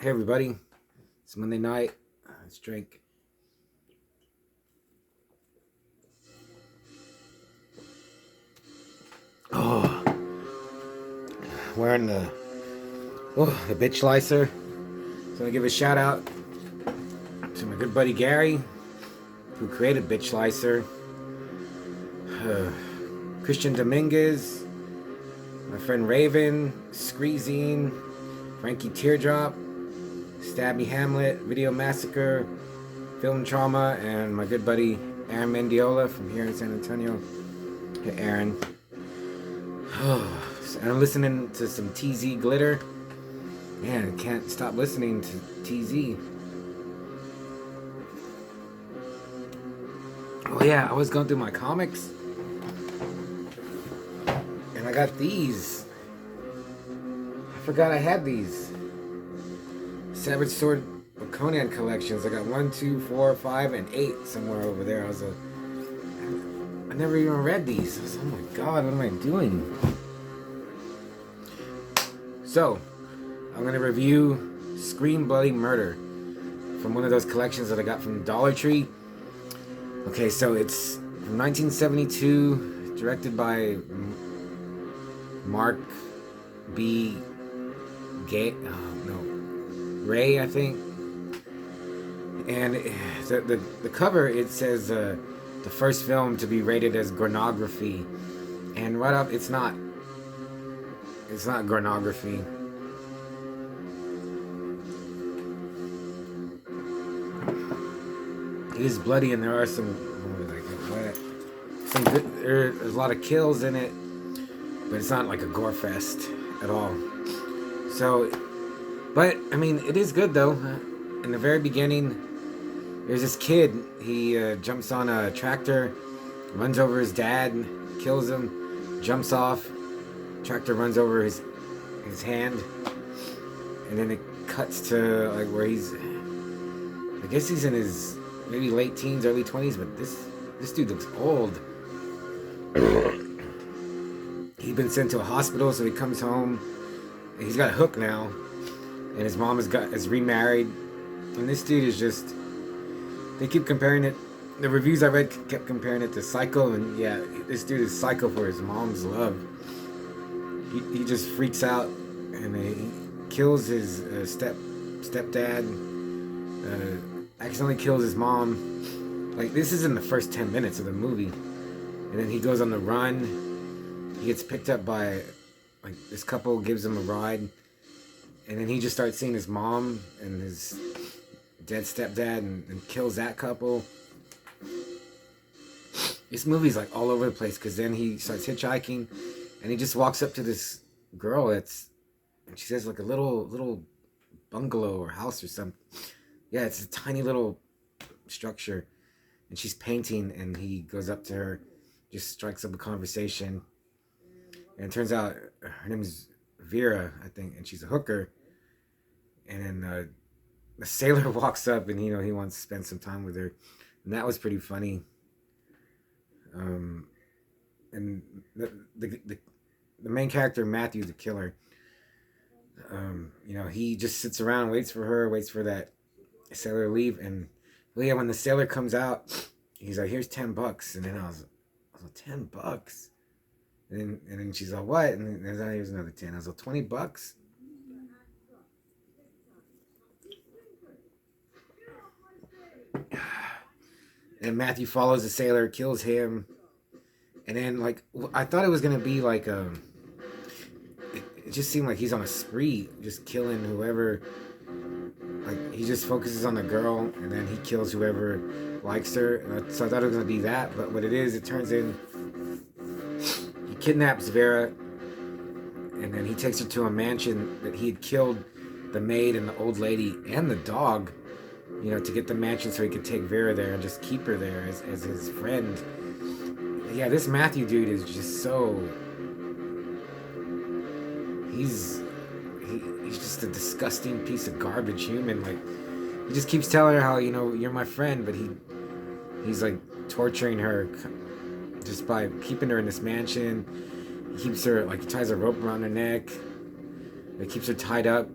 Hey everybody, it's Monday night. Let's drink. Oh, wearing the bitch slicer. So I give a shout out to my good buddy Gary, who created bitch slicer. Christian Dominguez, my friend Raven, Screezine, Frankie Teardrop, Stabby Hamlet, Video Massacre, Film Trauma, and my good buddy Aaron Mendiola from here in San Antonio. Hey Aaron. And I'm listening to some TZ Glitter. Man, I can't stop listening to TZ. Oh yeah, I was going through my comics. And I got these. I forgot I had these. Savage Sword of Conan collections. I got 1, 2, 4, 5, and 8 somewhere over there. I never even read these. I was, oh my god, what am I doing? So, I'm going to review Scream Bloody Murder from one of those collections that I got from Dollar Tree. Okay, so it's from 1972, directed by Mark B. Ray, I think. And the cover, it says the first film to be rated as pornography. And right up, it's not. It's not pornography. It is bloody, and there are some good. There's a lot of kills in it, but it's not like a gore fest at all. So, but I mean, it is good though. In the very beginning, there's this kid. He jumps on a tractor, runs over his dad, kills him, jumps off. Tractor runs over his hand, and then it cuts to like where he's. I guess he's in his maybe late teens, early 20s, but this dude looks old. He'd been sent to a hospital, so he comes home. He's got a hook now, and his mom is remarried, and this dude is just. They keep comparing it. The reviews I read kept comparing it to Psycho, and yeah, this dude is psycho for his mom's love. He just freaks out, and he kills his stepdad. Accidentally kills his mom. Like, this is in the first 10 minutes of the movie. And then he goes on the run. He gets picked up by, like, this couple gives him a ride. And then he just starts seeing his mom and his dead stepdad and kills that couple. This movie's, like, all over the place, because then he starts hitchhiking. And he just walks up to this girl and she says, like, a little bungalow or house or something. Yeah, it's a tiny little structure, and she's painting, and he goes up to her, just strikes up a conversation, and it turns out her name is Vera, I think, and she's a hooker, and then the sailor walks up, and, he wants to spend some time with her, and that was pretty funny. And the main character, Matthew, the killer, he just sits around and waits for her, waits for that sailor leave, and when the sailor comes out, he's like, "Here's $10," and then I was like, $10, and then she's like, "What?" And then here's another 10. I was like, $20. And Matthew follows the sailor, kills him, and then like I thought it was gonna be like it just seemed like he's on a spree, just killing whoever. Like, he just focuses on the girl, and then he kills whoever likes her. So I thought it was going to be that, but what it is, it turns in, he kidnaps Vera, and then he takes her to a mansion that he had killed the maid and the old lady and the dog, to get the mansion so he could take Vera there and just keep her there as his friend. Yeah, this Matthew dude is just so... He's just a disgusting piece of garbage human. Like, he just keeps telling her how, you're my friend, but he's like torturing her just by keeping her in this mansion. He keeps her, like, he ties a rope around her neck. He keeps her tied up.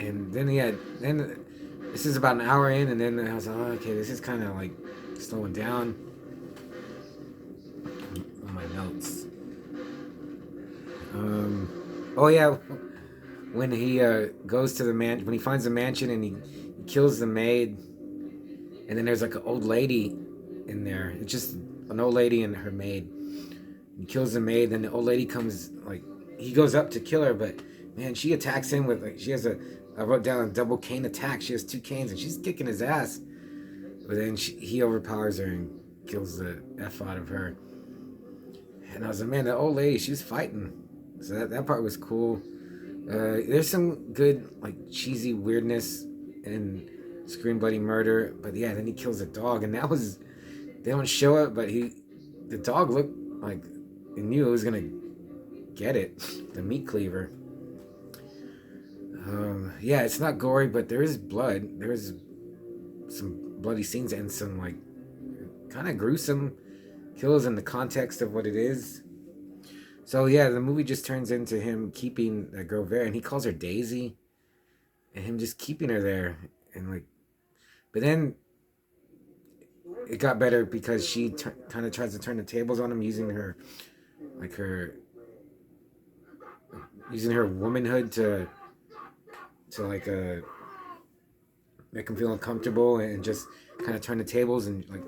And then then this is about an hour in, and then I was like, oh, okay, this is kind of like slowing down on my notes. Oh yeah, when he goes to the when he finds the mansion and he kills the maid, and then there's like an old lady in there. It's just an old lady and her maid. He kills the maid, then the old lady comes, like, he goes up to kill her, but man, she attacks him with, like, she has I wrote down a double cane attack. She has 2 canes and she's kicking his ass. But then he overpowers her and kills the F out of her. And I was like, man, that old lady, she was fighting. So that part was cool. There's some good, like, cheesy weirdness in Scream Bloody Murder. But yeah, then he kills a dog. And that was, they don't show it, but the dog looked like he knew it was going to get it. The meat cleaver. Yeah, it's not gory, but there is blood. There's some bloody scenes and some, like, kind of gruesome kills in the context of what it is. So yeah, the movie just turns into him keeping that girl Vera, and he calls her Daisy, and him just keeping her there, and like, but then it got better because she kind of tries to turn the tables on him using her womanhood to like make him feel uncomfortable and just kind of turn the tables, and like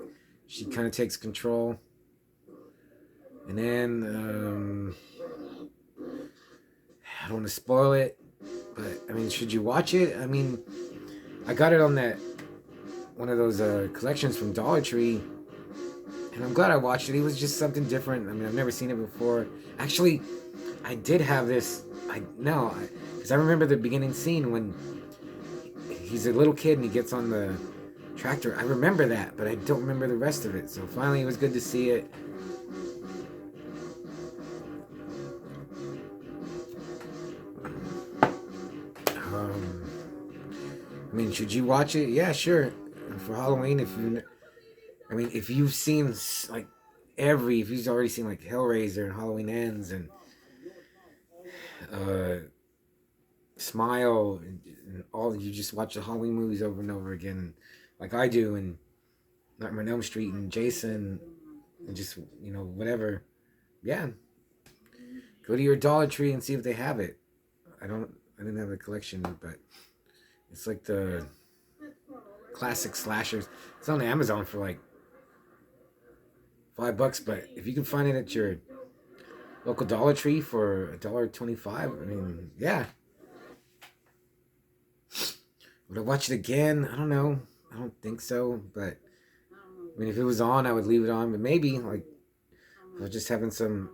she kind of takes control. And then I don't want to spoil it, but I mean, should you watch it? I mean, I got it on one of those collections from Dollar Tree, and I'm glad I watched it. It was just something different. I mean, I've never seen it before. Actually, I did have this. Because I remember the beginning scene when he's a little kid and he gets on the tractor. I remember that, but I don't remember the rest of it. So finally, it was good to see it. I mean, should you watch it? Yeah, sure. For Halloween, if you've seen like if you've already seen like Hellraiser and Halloween Ends and Smile and all, you just watch the Halloween movies over and over again, like I do, and Nightmare on Elm Street and Jason, and just whatever. Yeah, go to your Dollar Tree and see if they have it. I didn't have the collection, but it's like the classic slashers. It's on Amazon for like $5, but if you can find it at your local Dollar Tree for $1.25, I mean, yeah. Would I watch it again? I don't know. I don't think so, but I mean, if it was on, I would leave it on. But maybe, like, if I was just having some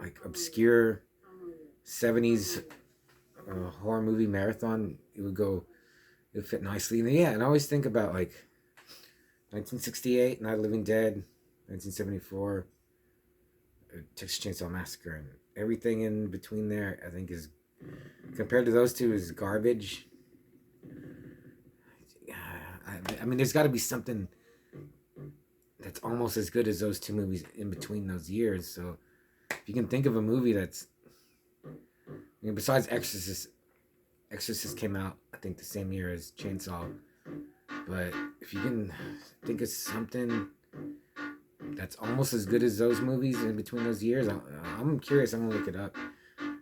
like obscure 70s horror movie marathon, it would fit nicely. And yeah, and I always think about like 1968, Night of the Living Dead, 1974, Texas Chainsaw Massacre, and everything in between there, I think is, compared to those two, is garbage. I mean, there's got to be something that's almost as good as those two movies in between those years. So if you can think of a movie that's, besides Exorcist came out, I think, the same year as Chainsaw. But if you can think of something that's almost as good as those movies in between those years, I'm curious. I'm gonna look it up.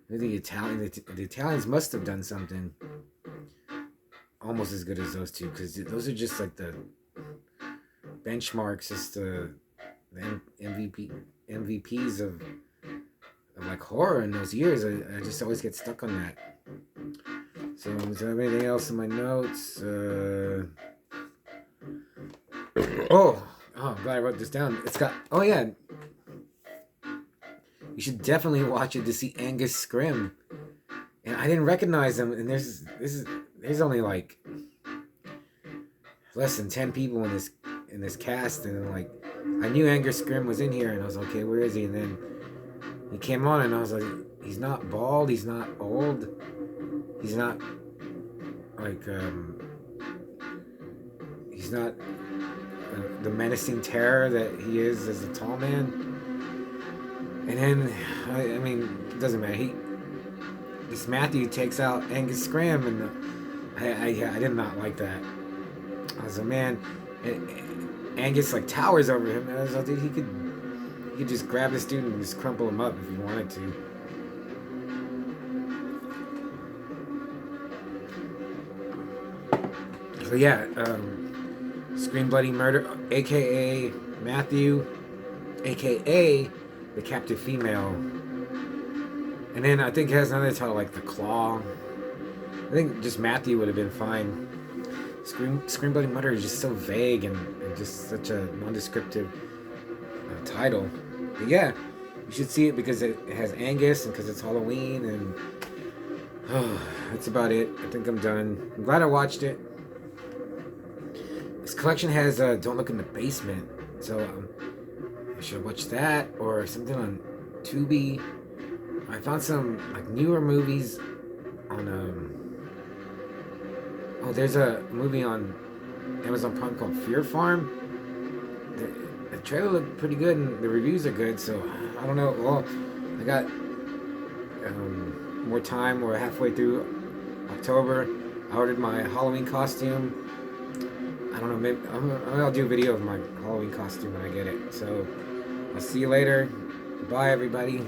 Maybe the Italians must have done something almost as good as those two, because those are just like the benchmarks, just the MVPs of like horror in those years. I just always get stuck on that. So, is there anything else in my notes? I'm glad I wrote this down. It's got, oh yeah, you should definitely watch it to see Angus Scrimm. And I didn't recognize him, and there's only like less than 10 people in this cast, and like I knew Angus Scrimm was in here, and I was like, okay, where is he? And then he came on, and I was like, he's not bald, he's not old, he's not like he's not the menacing terror that he is as a tall man. And then I mean, it doesn't matter. This Matthew takes out Angus Scrimm, and I did not like that. I was like, man, Angus like towers over him. And I was like, dude, he could just grab this dude and just crumple him up if he wanted to. So yeah, Scream Bloody Murder, aka Matthew, aka the captive female. And then I think it has another title like The Claw. I think just Matthew would have been fine. Scream Bloody Murder is just so vague and just such a nondescriptive title. But yeah, you should see it because it has Angus and because it's Halloween, and that's about it. I think I'm done. I'm glad I watched it. This collection has Don't Look in the Basement, so I should watch that or something on Tubi. I found some like newer movies on there's a movie on Amazon Prime called Fear Farm. The trailer looked pretty good and the reviews are good, so I don't know. Well, I got more time. We're halfway through October. I ordered my Halloween costume. I don't know, maybe I'll do a video of my Halloween costume when I get it. So I'll see you later. Bye, everybody.